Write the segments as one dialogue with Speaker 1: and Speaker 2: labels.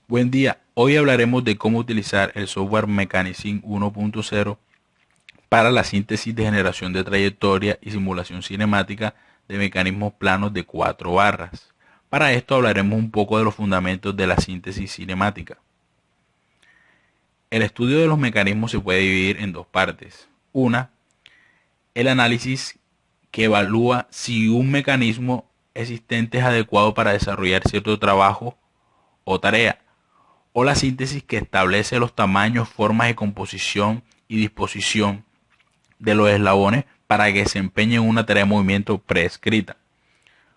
Speaker 1: Buen día, hoy hablaremos de cómo utilizar el software Mechanism 1.0 para la síntesis de generación de trayectoria y simulación cinemática de mecanismos planos de 4 barras. Para esto hablaremos un poco de los fundamentos de la síntesis cinemática. El estudio de los mecanismos se puede dividir en dos partes. Una, el análisis que evalúa si un mecanismo existente es adecuado para desarrollar cierto trabajo o tarea, o la síntesis que establece los tamaños, formas de composición y disposición de los eslabones para que desempeñen una tarea de movimiento prescrita.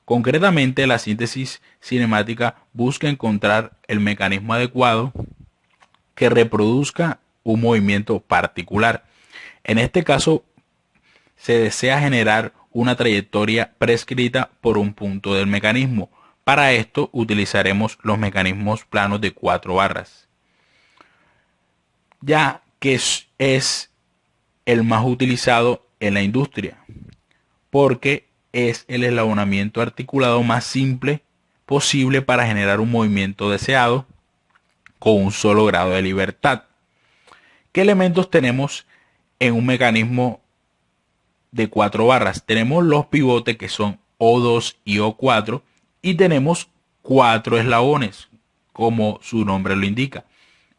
Speaker 1: Concretamente, la síntesis cinemática busca encontrar el mecanismo adecuado que reproduzca un movimiento particular. En este caso, se desea generar una trayectoria prescrita por un punto del mecanismo. Para esto utilizaremos los mecanismos planos de 4 barras, ya que es el más utilizado en la industria, porque es el eslabonamiento articulado más simple posible para generar un movimiento deseado con un solo grado de libertad. ¿Qué elementos tenemos en un mecanismo de 4 barras? Tenemos los pivotes, que son O2 y O4, y tenemos 4 eslabones, como su nombre lo indica.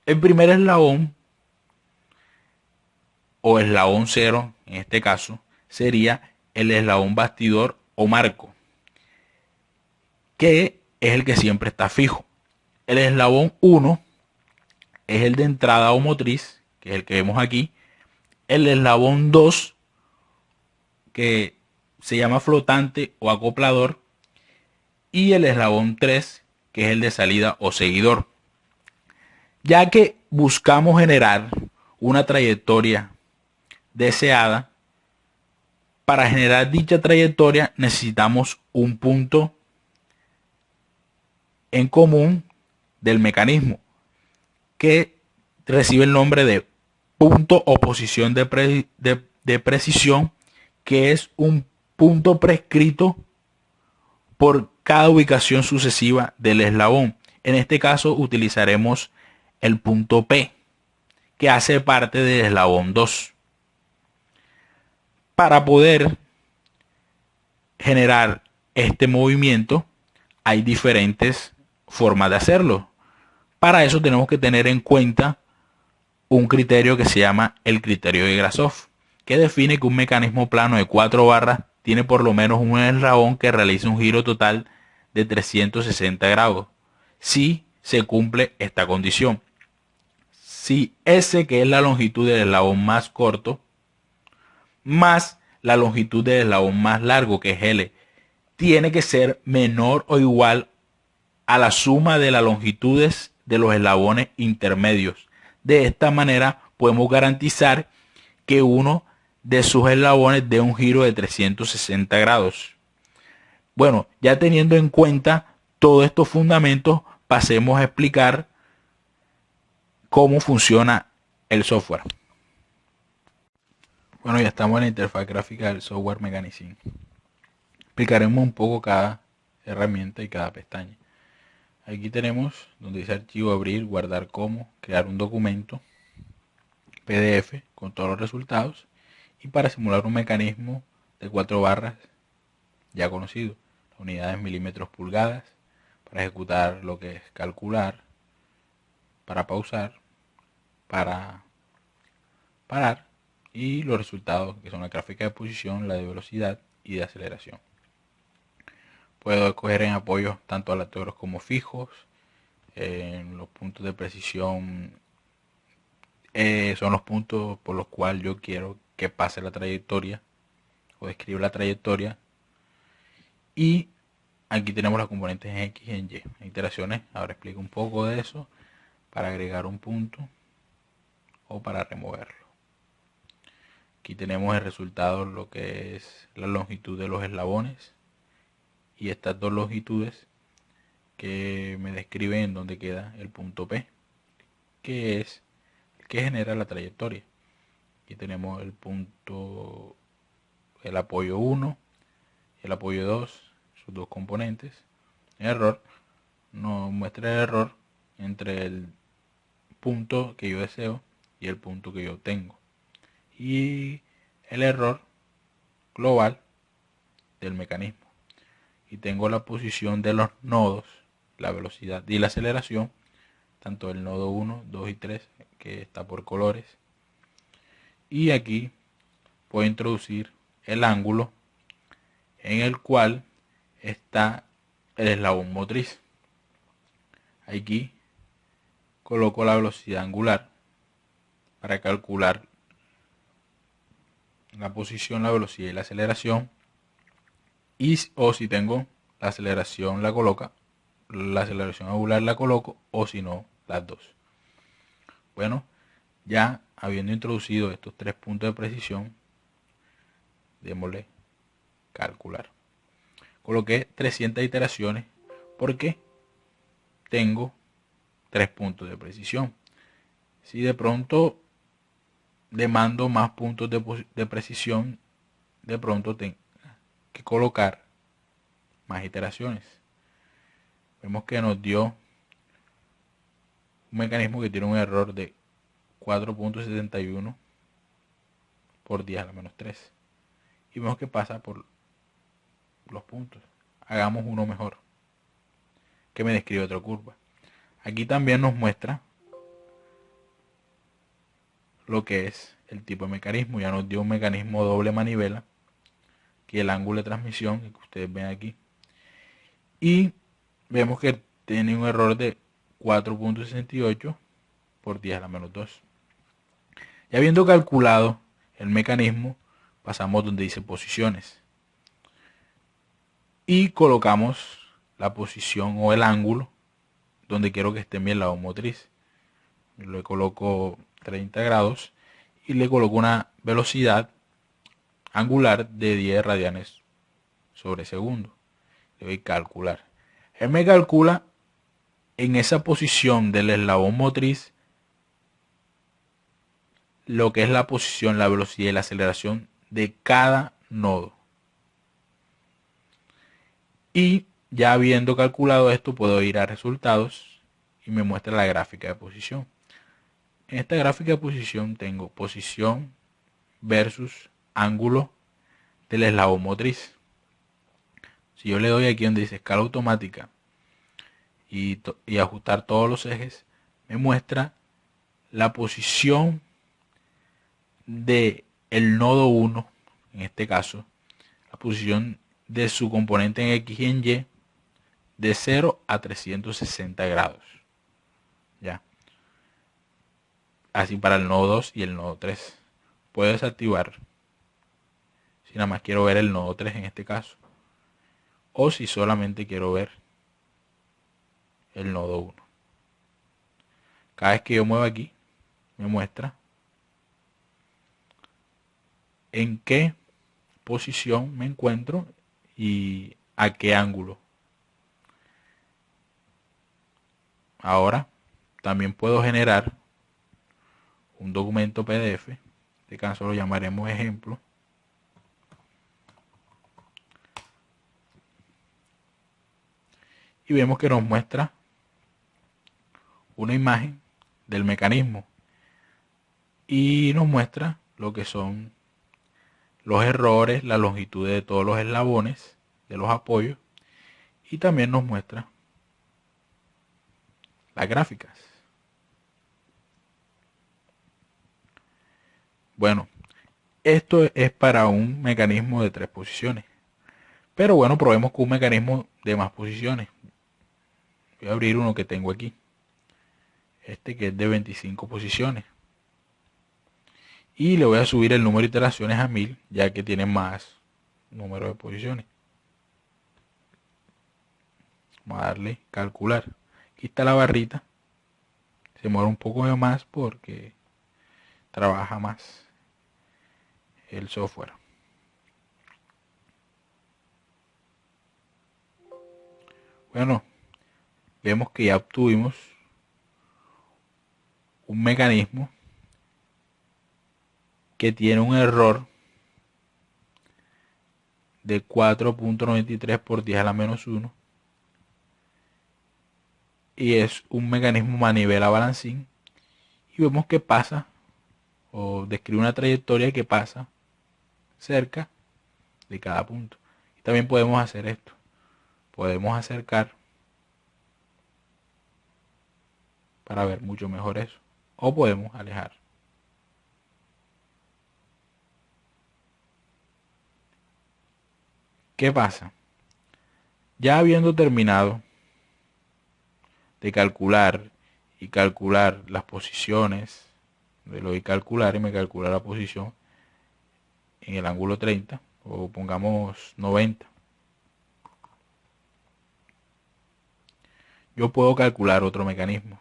Speaker 1: El primer eslabón, o eslabón cero en este caso, sería el eslabón bastidor o marco, que es el que siempre está fijo. El eslabón 1 es el de entrada o motriz, que es el que vemos aquí. El eslabón 2, que se llama flotante o acoplador. Y el eslabón 3, que es el de salida o seguidor. Ya que buscamos generar una trayectoria deseada, para generar dicha trayectoria necesitamos un punto en común del mecanismo, que recibe el nombre de punto o posición de precisión, que es un punto prescrito por cada ubicación sucesiva del eslabón. En este caso utilizaremos el punto P, que hace parte del eslabón 2. Para poder generar este movimiento hay diferentes formas de hacerlo. Para eso tenemos que tener en cuenta un criterio que se llama el criterio de Grasov, que define que un mecanismo plano de 4 barras tiene por lo menos un eslabón que realice un giro total de 360 grados, si se cumple esta condición. Si S, que es la longitud del eslabón más corto, más la longitud del eslabón más largo, que es L, tiene que ser menor o igual a la suma de las longitudes de los eslabones intermedios. De esta manera podemos garantizar que uno de sus eslabones dé un giro de 360 grados. Bueno, ya teniendo en cuenta todos estos fundamentos, pasemos a explicar cómo funciona el software. Bueno, ya estamos en la interfaz gráfica del software Mechanism. Explicaremos un poco cada herramienta y cada pestaña. Aquí tenemos donde dice archivo, abrir, guardar como, crear un documento PDF con todos los resultados, y para simular un mecanismo de 4 barras ya conocido, las unidades milímetros pulgadas, para ejecutar lo que es calcular, para pausar, para parar, y los resultados, que son la gráfica de posición, la de velocidad y de aceleración. Puedo escoger en apoyos tanto aleatorios como fijos. En los puntos de precisión son los puntos por los cuales yo quiero que pase la trayectoria o describe la trayectoria. Y aquí tenemos las componentes en X y en Y. En iteraciones, ahora explico un poco de eso, para agregar un punto o para removerlo. Aquí tenemos el resultado, lo que es la longitud de los eslabones, y estas dos longitudes que me describen en dónde queda el punto P, que es el que genera la trayectoria. Aquí tenemos el punto, el apoyo 1 y el apoyo 2, sus dos componentes. El error nos muestra el error entre el punto que yo deseo y el punto que yo tengo. Y el error global del mecanismo. Y tengo la posición de los nodos, la velocidad y la aceleración, tanto del nodo 1, 2 y 3, que está por colores. Y aquí puedo introducir el ángulo en el cual está el eslabón motriz. Aquí coloco la velocidad angular para calcular la posición, la velocidad y la aceleración. O si tengo la aceleración la aceleración angular la coloco, o si no, las dos. Bueno, ya habiendo introducido estos 3 puntos de precisión, démosle calcular. Coloqué 300 iteraciones porque tengo 3 puntos de precisión. Si de pronto demando más puntos de precisión, de pronto tengo que colocar más iteraciones. Vemos que nos dio un mecanismo que tiene un error de 4.71 por 10 a la menos 3. Y vemos que pasa por los puntos. Hagamos uno mejor, que me describe otra curva. Aquí también nos muestra lo que es el tipo de mecanismo. Ya nos dio un mecanismo doble manivela, que el ángulo de transmisión, que ustedes ven aquí. Y vemos que tiene un error de 4.68 por 10 a la menos 2. Y habiendo calculado el mecanismo, pasamos donde dice posiciones. Y colocamos la posición o el ángulo donde quiero que esté mi eslabón motriz. Le coloco 30 grados y le coloco una velocidad angular de 10 radianes sobre segundo. Le doy calcular. Él me calcula en esa posición del eslabón motriz lo que es la posición, la velocidad y la aceleración de cada nodo. Y ya habiendo calculado esto, puedo ir a resultados y me muestra la gráfica de posición. En esta gráfica de posición tengo posición versus ángulo del eslabón motriz. Si yo le doy aquí donde dice escala automática y ajustar todos los ejes, me muestra la posición de el nodo 1, en este caso, la posición de su componente en X y en Y de 0 a 360 grados. Ya. Así para el nodo 2 y el nodo 3. Puedo desactivar si nada más quiero ver el nodo 3 en este caso. O si solamente quiero ver el nodo 1. Cada vez que yo muevo aquí, me muestra en qué posición me encuentro y a qué ángulo. Ahora también puedo generar un documento PDF. En este caso lo llamaremos ejemplo. Y vemos que nos muestra una imagen del mecanismo y nos muestra lo que son los errores, la longitud de todos los eslabones de los apoyos y también nos muestra las gráficas. Bueno, esto es para un mecanismo de 3 posiciones. Pero bueno, probemos con un mecanismo de más posiciones. Voy a abrir uno que tengo aquí. Este que es de 25 posiciones. Y le voy a subir el número de iteraciones a 1000, ya que tiene más número de posiciones. Vamos a darle calcular. Aquí está la barrita. Se mueve un poco más porque trabaja más el software. Bueno, vemos que ya obtuvimos un mecanismo que tiene un error de 4.93 por 10 a la menos 1 y es un mecanismo manivela-balancín, y vemos que pasa o describe una trayectoria que pasa cerca de cada punto. Y también podemos hacer esto, podemos acercar para ver mucho mejor eso, o podemos alejar. ¿Qué pasa? Ya habiendo terminado de calcular y calcular las posiciones, de lo de calcular, y me calcula la posición en el ángulo 30, o pongamos 90, yo puedo calcular otro mecanismo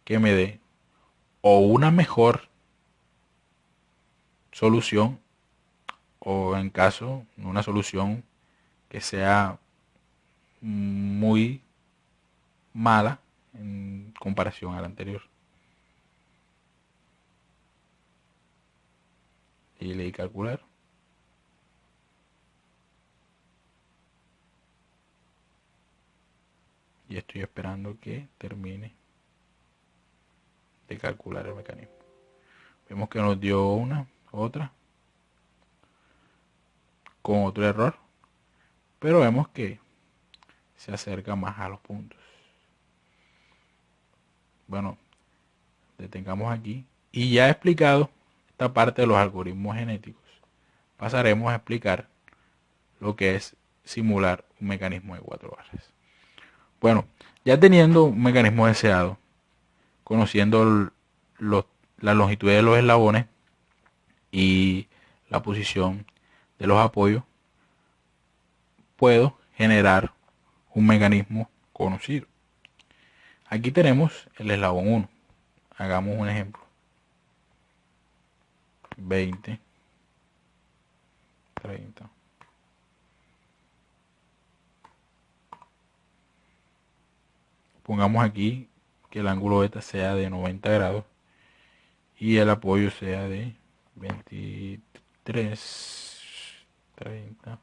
Speaker 1: que me dé o una mejor solución, o en caso una solución que sea muy mala en comparación a la anterior. Y le di calcular. Y estoy esperando que termine de calcular el mecanismo. Vemos que nos dio otra con otro error, pero vemos que se acerca más a los puntos. Bueno, detengamos aquí. Y ya he explicado esta parte de los algoritmos genéticos, pasaremos a explicar lo que es simular un mecanismo de 4 barras. Bueno, ya teniendo un mecanismo deseado, conociendo la longitud de los eslabones y la posición de los apoyos, puedo generar un mecanismo conocido. Aquí tenemos el eslabón 1. Hagamos un ejemplo. 20, 30. Pongamos aquí que el ángulo beta sea de 90 grados y el apoyo sea de 23, 30,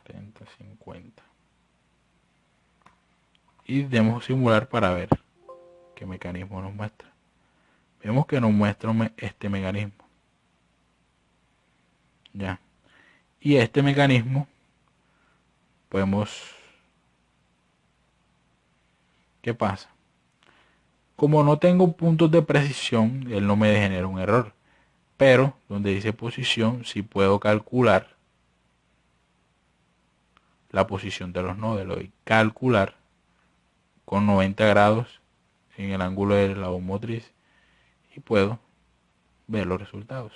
Speaker 1: 40, 50. Y debemos simular para ver qué mecanismo nos muestra. Vemos que nos muestra este mecanismo. Ya. Y este mecanismo podemos... ¿Qué pasa? Como no tengo puntos de precisión, él no me genera un error. Pero donde dice posición, sí puedo calcular la posición de los nodos. Le doy calcular con 90 grados en el ángulo de la motriz y puedo ver los resultados.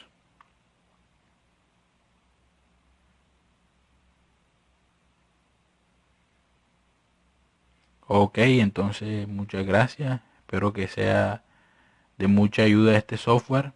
Speaker 1: Ok, entonces muchas gracias. Espero que sea de mucha ayuda este software.